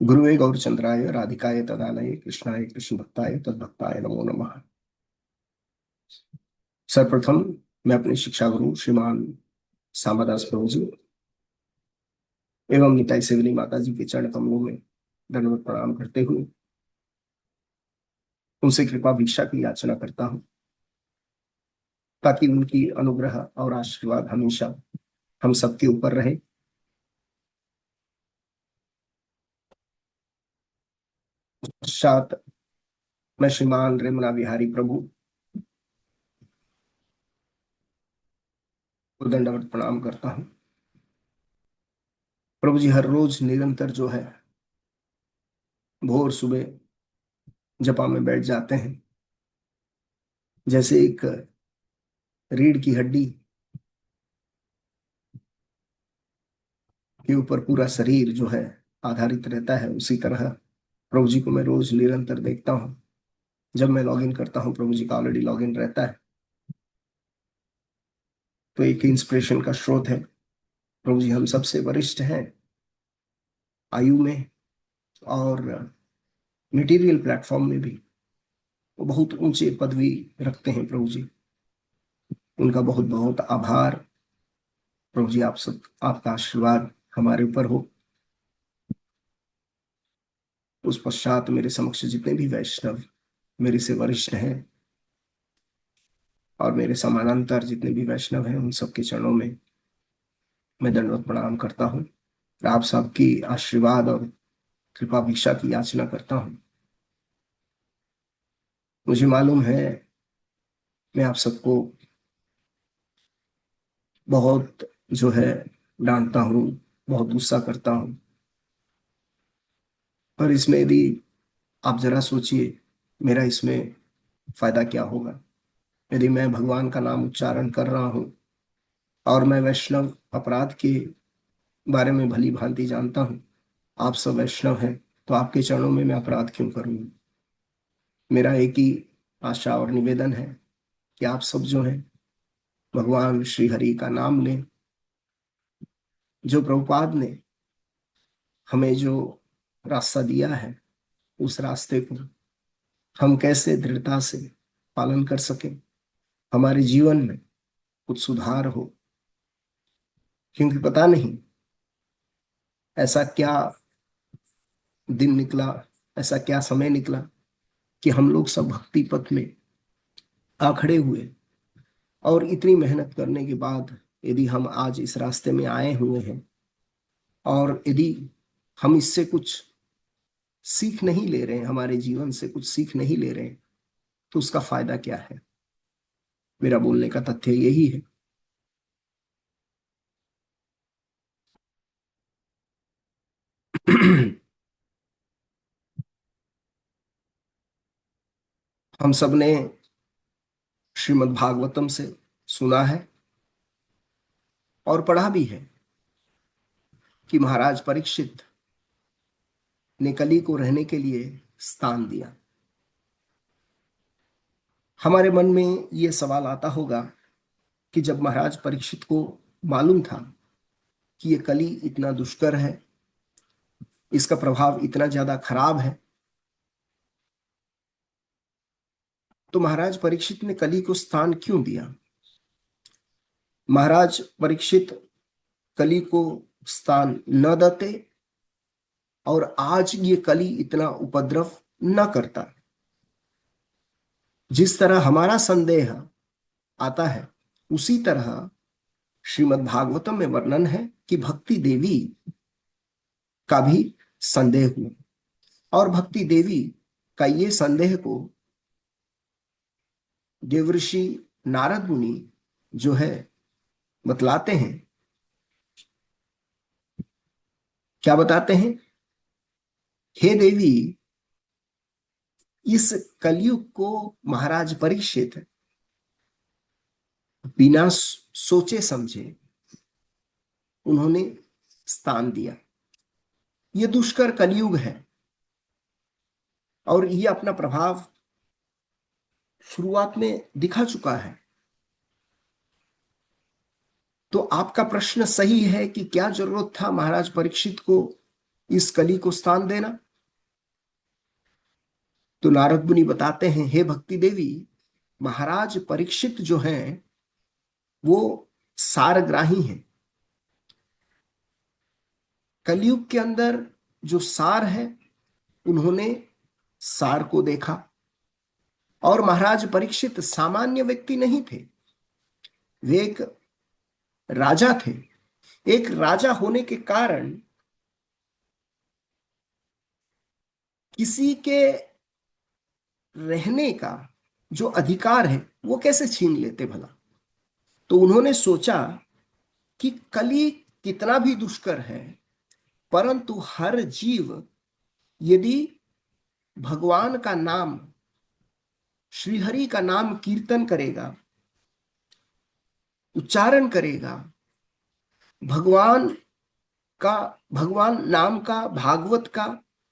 गुरुवे गौरचंद्राय राधिकाय तदालये कृष्णाय कृष्ण भक्ताय तद्भक्ताय नमो नमः। सर्वप्रथम मैं अपने शिक्षा गुरु श्रीमान सांबादास प्रभु जी एवं निताई सेवनी माता जी के चरण कमलों में दंडवत प्रणाम करते हुए उनसे कृपा भिक्षा की याचना करता हूँ ताकि उनकी अनुग्रह और आशीर्वाद हमेशा हम सबके ऊपर रहे। पश्चात मैं श्रीमान रेमना बिहारी प्रभु को दंडवत प्रणाम करता हूँ। प्रभु जी हर रोज निरंतर जो है भोर सुबह जपा में बैठ जाते हैं। जैसे एक रीढ़ की हड्डी के ऊपर पूरा शरीर जो है आधारित रहता है, उसी तरह प्रभु जी को मैं रोज निरंतर देखता हूँ। जब मैं लॉगिन करता हूँ प्रभु जी का ऑलरेडी लॉगिन रहता है, तो एक इंस्पिरेशन का स्रोत है। प्रभु जी हम सबसे वरिष्ठ हैं आयु में और मटेरियल प्लेटफॉर्म में भी वो बहुत ऊंचे पदवी रखते हैं। प्रभु जी उनका बहुत बहुत आभार। प्रभु जी आप सब, आपका आशीर्वाद हमारे ऊपर हो। उस पश्चात मेरे समक्ष जितने भी वैष्णव मेरे से वरिष्ठ हैं और मेरे समानांतर जितने भी वैष्णव हैं, उन सबके चरणों में मैं दंडवत प्रणाम करता हूँ। आप सबकी आशीर्वाद और कृपा भिक्षा की याचना करता हूँ। मुझे मालूम है मैं आप सबको बहुत जो है डांटता हूँ, बहुत गुस्सा करता हूँ, पर इसमें यदि आप जरा सोचिए मेरा इसमें फायदा क्या होगा। यदि मैं भगवान का नाम उच्चारण कर रहा हूँ और मैं वैष्णव अपराध के बारे में भली भांति जानता हूँ, आप सब वैष्णव हैं, तो आपके चरणों में मैं अपराध क्यों करूँ। मेरा एक ही आशा और निवेदन है कि आप सब जो हैं भगवान श्री हरि का नाम लें। जो प्रभुपाद ने हमें जो रास्ता दिया है, उस रास्ते को हम कैसे दृढ़ता से पालन कर सकें, हमारे जीवन में कुछ सुधार हो। क्योंकि पता नहीं ऐसा क्या दिन निकला, ऐसा क्या समय निकला कि हम लोग सब भक्ति पथ में आ खड़े हुए और इतनी मेहनत करने के बाद यदि हम आज इस रास्ते में आए हुए हैं और यदि हम इससे कुछ सीख नहीं ले रहे हैं, हमारे जीवन से कुछ सीख नहीं ले रहे हैं, तो उसका फायदा क्या है। मेरा बोलने का तथ्य यही है। हम सब ने श्रीमद् भागवतम से सुना है और पढ़ा भी है कि महाराज परीक्षित ने कली को रहने के लिए स्थान दिया। हमारे मन में यह सवाल आता होगा कि जब महाराज परीक्षित को मालूम था कि यह कली इतना दुष्कर है, इसका प्रभाव इतना ज्यादा खराब है, तो महाराज परीक्षित ने कली को स्थान क्यों दिया। महाराज परीक्षित कली को स्थान न देते और आज ये कली इतना उपद्रव न करता। जिस तरह हमारा संदेह आता है, उसी तरह श्रीमद् भागवतम में वर्णन है कि भक्ति देवी का भी संदेह हुआ और भक्ति देवी का ये संदेह को देवर्षि नारद मुनि जो है बतलाते हैं। क्या बताते हैं? हे देवी, इस कलयुग को महाराज परीक्षित बिना सोचे समझे उन्होंने स्थान दिया। ये दुष्कर कलयुग है और ये अपना प्रभाव शुरुआत में दिखा चुका है। तो आपका प्रश्न सही है कि क्या जरूरत था महाराज परीक्षित को इस कली को स्थान देना। तो नारद मुनि बताते हैं, हे भक्ति देवी, महाराज परीक्षित जो हैं वो सारग्राही हैं। कलयुग के अंदर जो सार है, उन्होंने सार को देखा। और महाराज परीक्षित सामान्य व्यक्ति नहीं थे, वे एक राजा थे। एक राजा होने के कारण किसी के रहने का जो अधिकार है वो कैसे छीन लेते भला। तो उन्होंने सोचा कि कली कितना भी दुष्कर है, परंतु हर जीव यदि भगवान का नाम, श्रीहरि का नाम कीर्तन करेगा, उच्चारण करेगा, भगवान का, भगवान नाम का, भागवत का,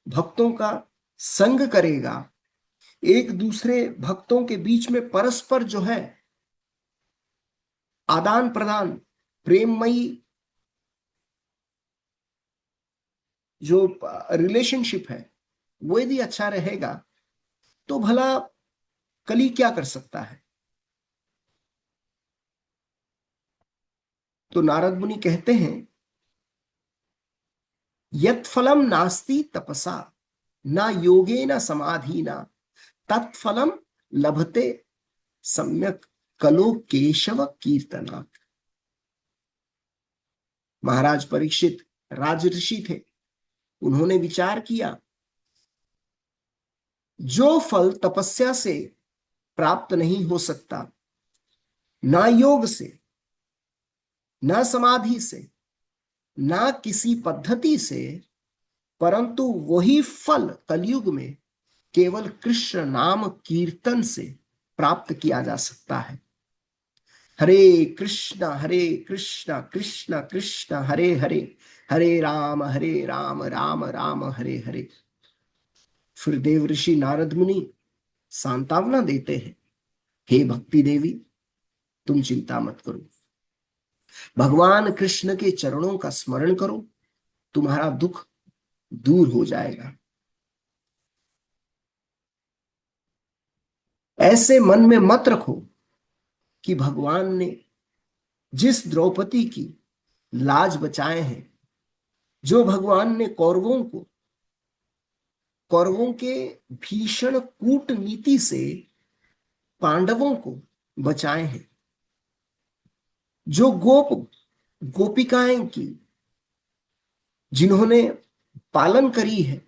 भक्तों का संग करेगा, एक दूसरे भक्तों के बीच में परस्पर जो है आदान प्रदान, प्रेममयी जो रिलेशनशिप है वो यदि अच्छा रहेगा, तो भला कली क्या कर सकता है। तो नारद मुनि कहते हैं, यत् फलम नास्ति तपसा न योगेन समाधिना तत्फलम लभते सम्यक कलो केशव कीर्तनात्। महाराज परीक्षित राजऋषि थे, उन्होंने विचार किया, जो फल तपस्या से प्राप्त नहीं हो सकता, ना योग से, ना समाधि से, ना किसी पद्धति से, परंतु वही फल कलयुग में केवल कृष्ण नाम कीर्तन से प्राप्त किया जा सकता है। हरे कृष्ण कृष्ण कृष्ण हरे हरे, हरे राम राम राम हरे हरे। फिर देव ऋषि नारद मुनि सांत्वना देते हैं, हे भक्ति देवी, तुम चिंता मत करो, भगवान कृष्ण के चरणों का स्मरण करो, तुम्हारा दुख दूर हो जाएगा। ऐसे मन में मत रखो कि भगवान ने जिस द्रौपदी की लाज बचाए हैं, जो भगवान ने कौरवों के भीषण कूटनीति से पांडवों को बचाए हैं, जो गोपिकाएं की जिन्होंने पालन करी है,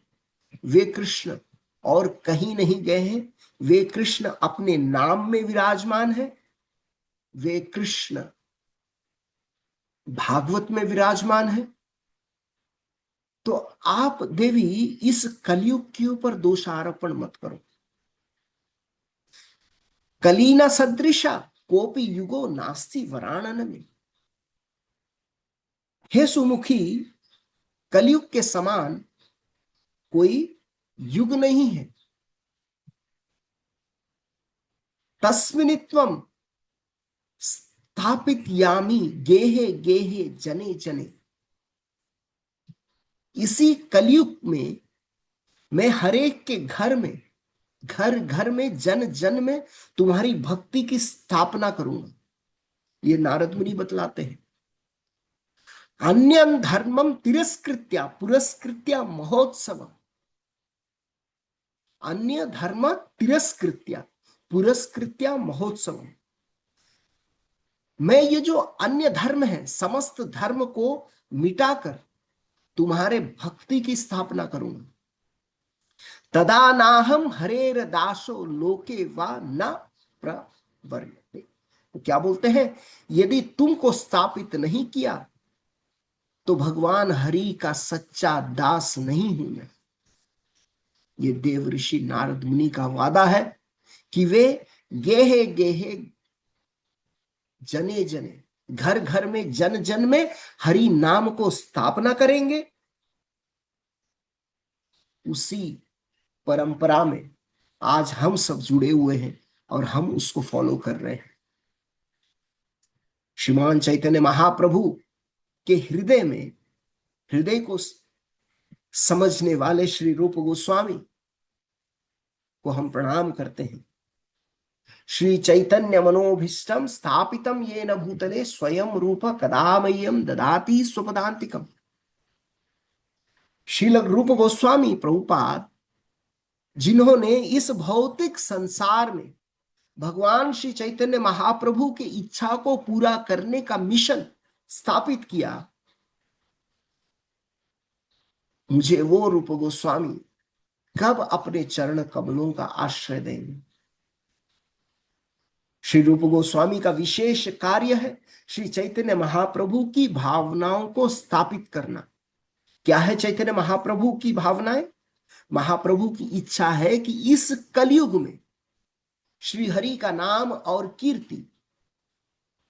वे कृष्ण और कहीं नहीं गए हैं। वे कृष्ण अपने नाम में विराजमान है, वे कृष्ण भागवत में विराजमान है। तो आप देवी इस कलयुग के ऊपर दोषारोपण मत करो। कलीना सदृशा कोपि युगो नास्ति वराणन में। हे सुमुखी, कलयुग के समान कोई युग नहीं है। तस्मिनित्वम स्थापित यामी गेहे गेहे जने जने। इसी कलयुग में मैं हरेक के घर में, घर घर में, जन जन में तुम्हारी भक्ति की स्थापना करूंगा। ये नारद मुनि बतलाते हैं। अन्यं धर्मम तिरस्कृत्या पुरस्कृत्या महोत्सव। अन्य धर्म तिरस्कृत्या पुरस्कृत्या महोत्सव। मैं ये जो अन्य धर्म है, समस्त धर्म को मिटाकर तुम्हारे भक्ति की स्थापना करूंगा। तदा नाहम हरेर दासो लोके वा न प्रवर्यते। तो क्या बोलते हैं, यदि तुमको स्थापित नहीं किया तो भगवान हरि का सच्चा दास नहीं हूं मैं। ये देव ऋषि नारद मुनि का वादा है कि वे गेहे गेहे जने जने, घर घर में, जन जन में हरि नाम को स्थापना करेंगे। उसी परंपरा में आज हम सब जुड़े हुए हैं और हम उसको फॉलो कर रहे हैं। श्रीमान चैतन्य महाप्रभु के हृदय में, हृदय को समझने वाले श्री रूप गोस्वामी को हम प्रणाम करते हैं। श्री चैतन्य मनोभीष्टम स्थापितम येन भूतले स्वयं रूप कदा मह्यम ददाति स्वपदान्तिकम। श्रील रूप गोस्वामी प्रभुपाद, जिन्होंने इस भौतिक संसार में भगवान श्री चैतन्य महाप्रभु की इच्छा को पूरा करने का मिशन स्थापित किया, मुझे वो रूप गोस्वामी कब अपने चरण कमलों का आश्रय देंगे। श्री रूप गोस्वामी का विशेष कार्य है श्री चैतन्य महाप्रभु की भावनाओं को स्थापित करना। क्या है चैतन्य महाप्रभु की भावनाएं? महाप्रभु की इच्छा है कि इस कलयुग में श्री हरि का नाम और कीर्ति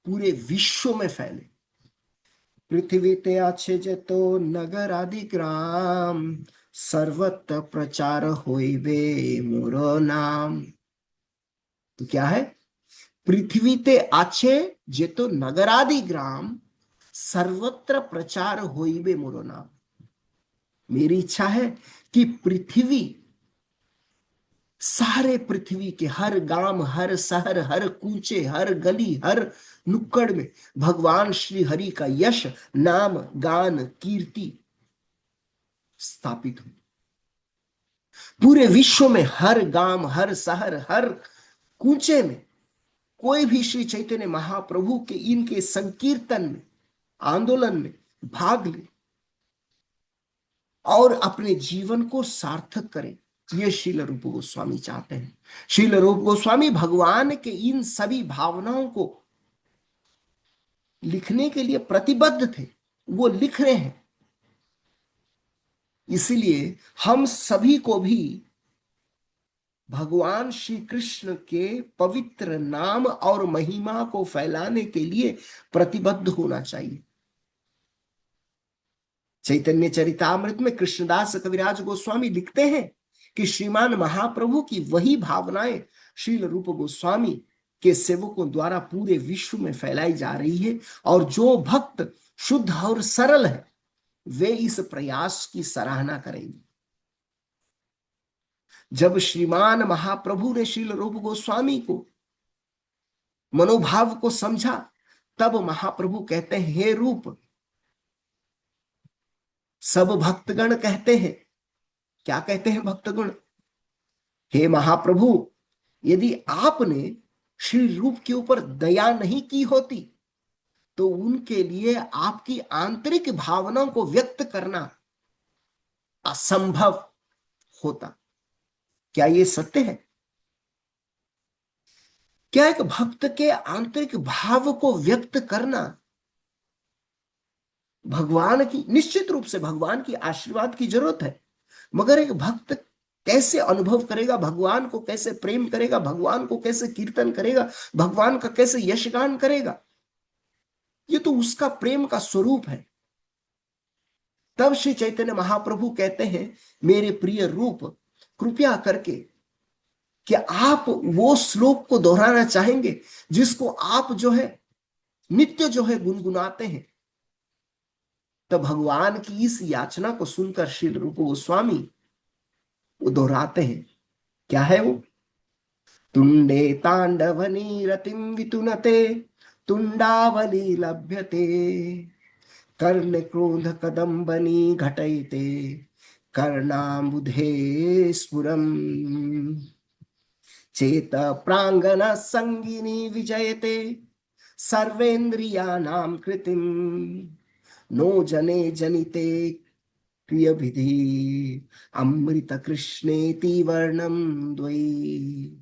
पूरे विश्व में फैले। पृथ्वीते आछे जेतो नगर आदि ग्राम, सर्वत्र प्रचार होइबे मोर नाम। तो क्या है? पृथ्वीते आछे जेतो नगर आदि ग्राम, सर्वत्र प्रचार होइबे मोर नाम। मेरी इच्छा है कि पृथ्वी, सारे पृथ्वी के हर गांव, हर शहर, हर कूचे, हर गली, हर नुक्कड़ में भगवान श्री हरि का यश, नाम, गान, कीर्ति स्थापित हो। पूरे विश्व में हर गांव, हर शहर, हर कूचे में कोई भी श्री चैतन्य महाप्रभु के इनके संकीर्तन में, आंदोलन में भाग ले और अपने जीवन को सार्थक करे। ये श्रील रूप गोस्वामी चाहते हैं। श्रील रूप गोस्वामी भगवान के इन सभी भावनाओं को लिखने के लिए प्रतिबद्ध थे, वो लिख रहे हैं। इसलिए हम सभी को भी भगवान श्री कृष्ण के पवित्र नाम और महिमा को फैलाने के लिए प्रतिबद्ध होना चाहिए। चैतन्य चरितामृत में कृष्णदास कविराज गोस्वामी लिखते हैं कि श्रीमान महाप्रभु की वही भावनाएं श्रील रूप गोस्वामी के सेवकों द्वारा पूरे विश्व में फैलाई जा रही है, और जो भक्त शुद्ध और सरल है वे इस प्रयास की सराहना करेंगे। जब श्रीमान महाप्रभु ने श्रील रूप गोस्वामी को मनोभाव को समझा, तब महाप्रभु कहते हैं, हे रूप, सब भक्तगण कहते हैं, क्या कहते हैं भक्तगण? हे महाप्रभु, यदि आपने श्री रूप के ऊपर दया नहीं की होती तो उनके लिए आपकी आंतरिक भावनाओं को व्यक्त करना असंभव होता। क्या ये सत्य है? क्या एक भक्त के आंतरिक भाव को व्यक्त करना भगवान की, निश्चित रूप से भगवान की आशीर्वाद की जरूरत है, मगर एक भक्त कैसे अनुभव करेगा, भगवान को कैसे प्रेम करेगा, भगवान को कैसे कीर्तन करेगा, भगवान का कैसे यशगान करेगा? ये तो उसका प्रेम का स्वरूप है। तब श्री चैतन्य महाप्रभु कहते हैं, मेरे प्रिय रूप, कृपया करके क्या आप वो श्लोक को दोहराना चाहेंगे जिसको आप जो है नित्य जो है गुनगुनाते हैं? तब भगवान की इस याचना को सुनकर श्री रूप गोस्वामी वो दोहराते हैं। क्या है वो? तुंडे तांडवनी रतिम वितुनते, तुंडावली लभ्यते, कर्ण क्रोध कदम्बनी घटयते, कर्णाम्बुधे स्फुरम, चेत प्रांगण संगिनी विजयते, सर्वेन्द्रियाणां कृतिम, नो जने जनिते प्रिय विधि, अमृत कृष्णेति वर्णम द्वयी।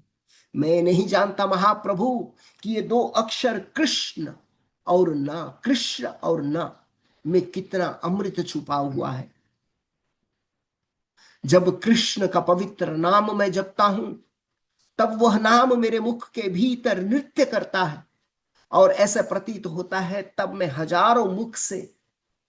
मैं नहीं जानता महाप्रभु कि ये दो अक्षर कृष्ण और न, कृष्ण और न में कितना अमृत छुपा हुआ है। जब कृष्ण का पवित्र नाम मैं जपता हूं तब वह नाम मेरे मुख के भीतर नृत्य करता है, और ऐसा प्रतीत होता है तब मैं हजारों मुख से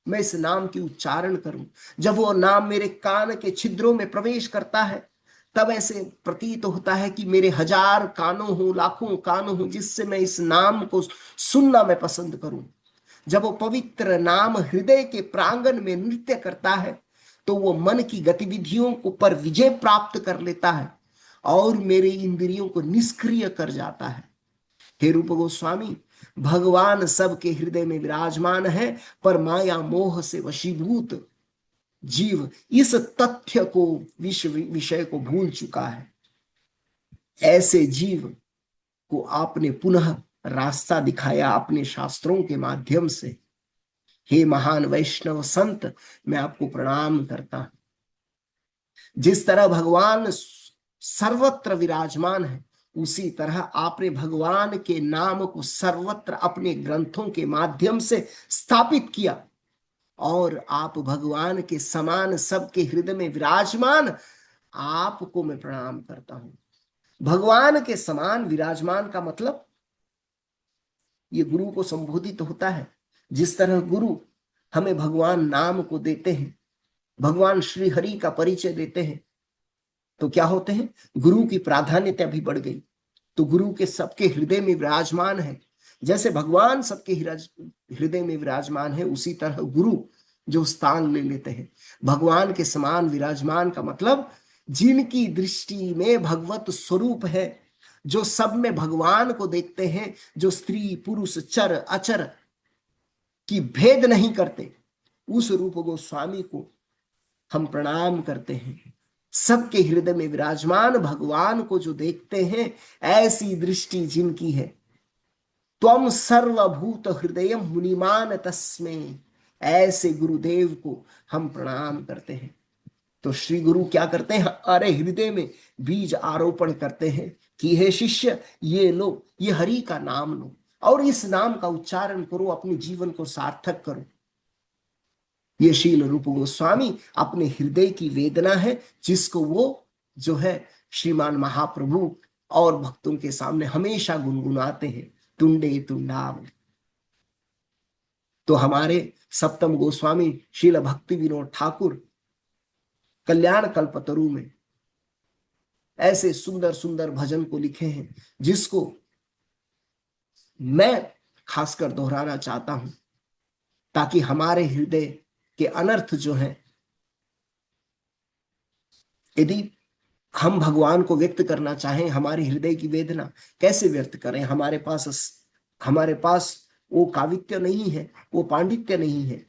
मैं इस नाम की उच्चारण करूं। जब वो नाम मेरे कान के छिद्रों में प्रवेश करता है तब ऐसे प्रतीत होता है कि मेरे हजार कानों हो, लाखों कानों हो, जिससे मैं इस नाम को सुनना मैं पसंद करूं। जब वो पवित्र नाम हृदय के प्रांगण में नृत्य करता है तो वो मन की गतिविधियों को पर विजय प्राप्त कर लेता है और मेरे इंद्रियों को निष्क्रिय कर जाता है। हे रूप गोस्वामी, भगवान सबके हृदय में विराजमान है, पर माया मोह से वशीभूत जीव इस तथ्य को विषय को भूल चुका है। ऐसे जीव को आपने पुनः रास्ता दिखाया अपने शास्त्रों के माध्यम से। हे महान वैष्णव संत, मैं आपको प्रणाम करता हूं। जिस तरह भगवान सर्वत्र विराजमान है, उसी तरह आपने भगवान के नाम को सर्वत्र अपने ग्रंथों के माध्यम से स्थापित किया और आप भगवान के समान सबके हृदय में विराजमान, आपको मैं प्रणाम करता हूं। भगवान के समान विराजमान का मतलब ये गुरु को संबोधित होता है। जिस तरह गुरु हमें भगवान नाम को देते हैं, भगवान श्री हरि का परिचय देते हैं, तो क्या होते हैं, गुरु की प्राधान्यता भी बढ़ गई। तो गुरु के सबके हृदय में विराजमान है। जैसे भगवान सबके हृदय में विराजमान है, उसी तरह गुरु जो स्थान ले लेते हैं भगवान के समान विराजमान का मतलब जिनकी दृष्टि में भगवत स्वरूप है, जो सब में भगवान को देखते हैं, जो स्त्री पुरुष चर अचर की भेद नहीं करते, उस रूप गोस्वामी को हम प्रणाम करते हैं। सबके हृदय में विराजमान भगवान को जो देखते हैं, ऐसी दृष्टि जिनकी है, त्वम सर्वभूत हृदय मुनिमान तस्मै, ऐसे गुरुदेव को हम प्रणाम करते हैं। तो श्री गुरु क्या करते हैं, अरे हृदय में बीज आरोपण करते हैं कि हे शिष्य, ये लो, ये हरि का नाम लो और इस नाम का उच्चारण करो, अपने जीवन को सार्थक करो। ये शील रूप गोस्वामी अपने हृदय की वेदना है, जिसको वो जो है श्रीमान महाप्रभु और भक्तों के सामने हमेशा गुनगुनाते हैं, तुंडे तुंडाव। तो हमारे सप्तम गोस्वामी शील भक्ति विनोद ठाकुर कल्याण कल्पतरु में ऐसे सुंदर सुंदर भजन को लिखे हैं, जिसको मैं खासकर दोहराना चाहता हूं, ताकि हमारे हृदय के अनर्थ जो है, यदि हम भगवान को व्यक्त करना चाहें, हमारे हृदय की वेदना कैसे व्यक्त करें। हमारे पास वो कावित्य नहीं है, वो पांडित्य नहीं है।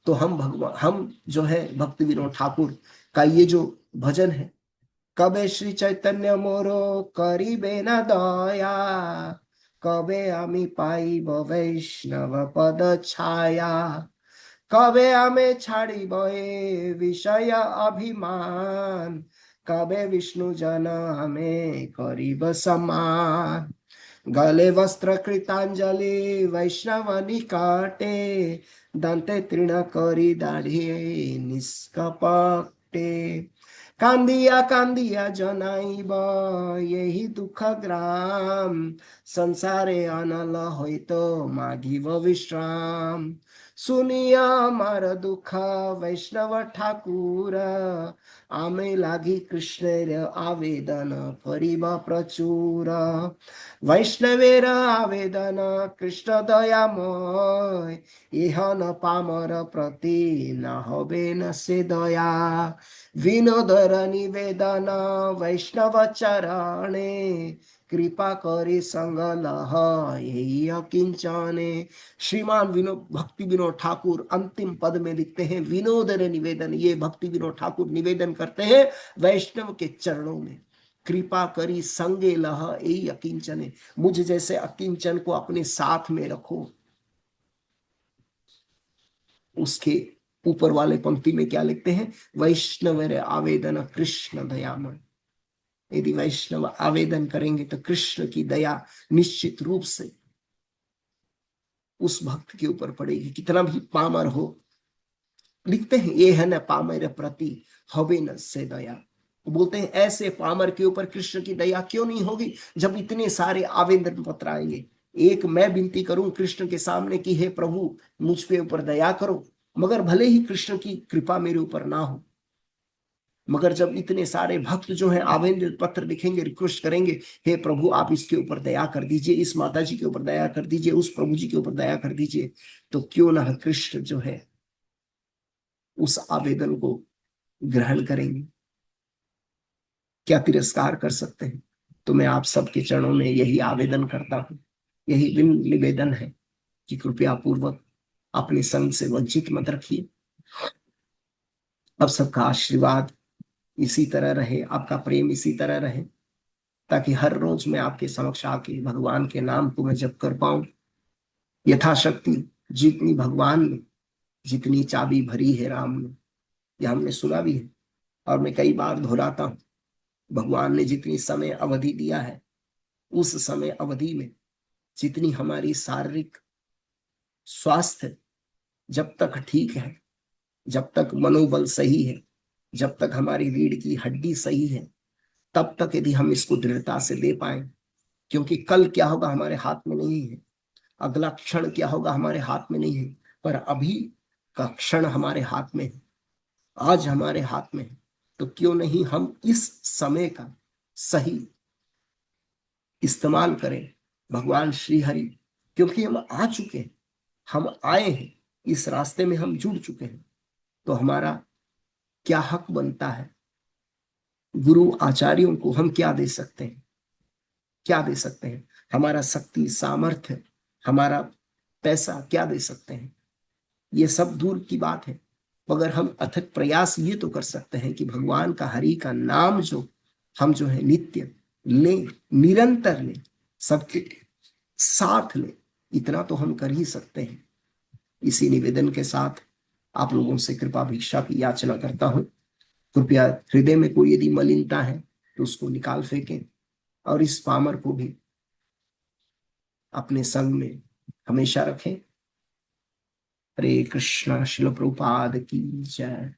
तो हम जो है भक्ति विनोद ठाकुर का ये जो भजन है, कबे श्री चैतन्य मोरो करिबे न दया, कबे आमी पाइब वैष्णव पद छाया, कबे आमे छाड़िब ए विषय अभिमान, कबे विष्णु जन हमें करिब समान, गले वस्त्र कृतांजलि वैष्णव निकटे, दंते तृण करी दाढ़ी निष्कपटे, कांदिया कांदिया जनाइब यही दुख ग्राम, संसारे अनल होइतो मागिब विश्राम, सुनिया मार दुख वैष्णव ठाकुर, आमे लागी कृष्णेर आवेदन करिब प्रचुर, वैष्णवेर आवेदन कृष्ण दयामय, इह न पामर प्रति न होबे न से दया, विनोदर निवेदन वैष्णव चरणे, कृपा करी संग लह यही अकिंचने। श्रीमान भक्ति विनोद ठाकुर अंतिम पद में लिखते हैं, विनोदर निवेदन, ये भक्ति विनोद ठाकुर निवेदन करते हैं वैष्णव के चरणों में, कृपा करी संगे लह यही अकिंचने, मुझ जैसे अकिंचन को अपने साथ में रखो। उसके ऊपर वाले पंक्ति में क्या लिखते हैं, वैष्णव आवेदन कृष्ण दयामय। यदि वैष्णव आवेदन करेंगे तो कृष्ण की दया निश्चित रूप से उस भक्त के ऊपर पड़ेगी, कितना भी पामर हो। लिखते हैं, ये है न पामर प्रति हवे न से दया। बोलते हैं ऐसे पामर के ऊपर कृष्ण की दया क्यों नहीं होगी, जब इतने सारे आवेदन पत्र आएंगे। एक मैं विनती करूं कृष्ण के सामने कि हे प्रभु मुझ पे ऊपर दया करो, मगर भले ही कृष्ण की कृपा मेरे ऊपर ना हो, मगर जब इतने सारे भक्त जो हैं आवेदन पत्र लिखेंगे, रिक्वेस्ट करेंगे, हे प्रभु आप इसके ऊपर दया कर दीजिए, इस माता जी के ऊपर दया कर दीजिए, उस प्रभु जी के ऊपर दया कर दीजिए, तो क्यों ना कृष्ण जो है उस आवेदन को ग्रहण करेंगे, क्या तिरस्कार कर सकते हैं। तो मैं आप सबके चरणों में यही आवेदन करता हूँ, यही विनम्र निवेदन है कि कृपया पूर्वक अपने संग से वंचित मत रखिए। अब सबका आशीर्वाद इसी तरह रहे, आपका प्रेम इसी तरह रहे, ताकि हर रोज मैं आपके समक्ष आके भगवान के नाम को मैं जप कर पाऊं यथाशक्ति। जितनी भगवान ने, जितनी चाबी भरी है राम ने, यह हमने सुना भी है और मैं कई बार दोहराता हूं। भगवान ने जितनी समय अवधि दिया है, उस समय अवधि में जितनी हमारी शारीरिक स्वास्थ्य जब तक ठीक है, जब तक मनोबल सही है, जब तक हमारी रीढ़ की हड्डी सही है, तब तक यदि हम इसको दृढ़ता से दे पाए, क्योंकि कल क्या होगा हमारे हाथ में नहीं है, अगला क्षण क्या होगा हमारे हाथ में नहीं है, पर अभी का क्षण हमारे हाथ में है, आज हमारे हाथ में है। तो क्यों नहीं हम इस समय का सही इस्तेमाल करें भगवान श्री हरि, क्योंकि हम आ चुके हैं, हम आए हैं, इस रास्ते में हम जुड़ चुके हैं। तो हमारा क्या हक बनता है, गुरु आचार्यों को हम क्या दे सकते हैं, क्या दे सकते हैं, हमारा शक्ति सामर्थ्य, हमारा पैसा क्या दे सकते हैं, ये सब दूर की बात है। मगर हम अथक प्रयास ये तो कर सकते हैं कि भगवान का हरि का नाम जो हम जो है नित्य लें, निरंतर लें, सबके साथ लें, इतना तो हम कर ही सकते हैं। इसी निवेदन के साथ आप लोगों से कृपा भिक्षा की याचना करता हूं। कृपया हृदय में कोई यदि मलिनता है तो उसको निकाल फेंकें और इस पामर को भी अपने संग में हमेशा रखें। हरे कृष्णा। शिल प्रभुपाद की जय।